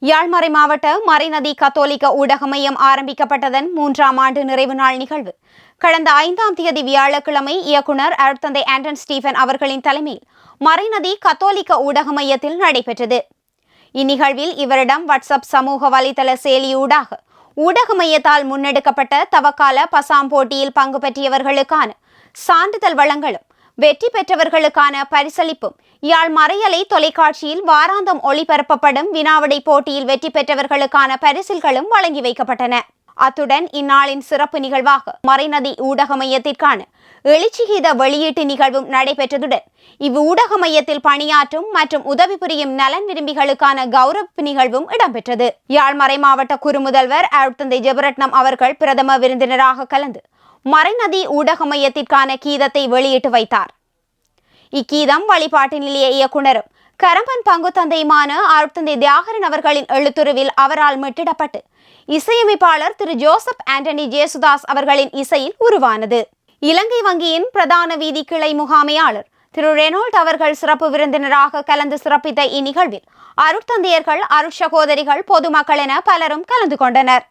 யாழ்மறை மாவட்ட மறைநதி கத்தோலிக்க ஊடக மையம் ஆரம்பிக்கப்பட்டதன் 3ஆம் ஆண்டு நிறைவு நாள் நிகழ்வு கடந்த 5ஆம் தேதி வியாழக்கிழமை இயக்குனர் அருட்தந்தை ஆண்டன் ஸ்டீபன் அவர்களின் தலைமையில் மறைநதி கத்தோலிக்க ஊடக மையத்தில் நடைபெற்றது. இந்நிகழ்வில் இவரிடம் வாட்ஸ்அப் சமூக வலைதள செயலியூடாக ஊடக மையத்தால் முன்னெடுக்கப்பட்ட தவக்கால பசாம் போட்டியில் பங்கு பெற்றியவர்களுக்கான சான்றிதழ் வழங்கலும் வெற்றி பெற்றவர்களுக்கான பரிசளிப்பும் யாழ் மறையலை தொலைக்காட்சியில் வாராந்தம் ஒளிபரப்பப்படும் வினாவிடை போட்டியில் வெற்றி பெற்றவர்களுக்கான பரிசில்களும் வழங்கி வைக்கப்பட்டன. அத்துடன் இந்நாளின் சிறப்பு நிகழ்வாக மறைநதி ஊடக மையத்திற்கான எழுச்சிகீத வெளியீட்டு நிகழ்வும் நடைபெற்றதுடன் இவ்வூடக மையத்தில் பணியாற்றும் மற்றும் உதவி புரியும் நலன் விரும்பிகளுக்கான கௌரவ நிகழ்வும் இடம்பெற்றது. யாழ் மறை மாவட்ட குறுமுதல்வர் அருட்தந்தை ஜெபரட்னம் அவர்கள் பிரதம விருந்தினராக கலந்து மறைநதி ஊடக மையத்திற்கான கீதத்தை வெளியிட்டு வைத்தார். இக்கீதம் வழிபாட்டு நிலைய இயக்குனரும் கரம்பன் பங்கு தந்தையுமான அருட்தந்தை தியாகரன் அவர்களின் எழுத்துருவில் அவரால் மீட்டிடப்பட்டு இசையமைப்பாளர் திரு ஜோசப் ஆண்டனி ஜேசுதாஸ் அவர்களின் இசையில் உருவானது. இலங்கை வங்கியின் பிரதான வீதி கிளை முகாமையாளர் திரு ரெனோல்ட் அவர்கள் சிறப்பு விருந்தினராக கலந்து சிறப்பித்த இந்நிகழ்வில் அருட்தந்தையர்கள், அருட்சகோதரிகள், பொதுமக்கள் என பலரும் கலந்து கொண்டனர்.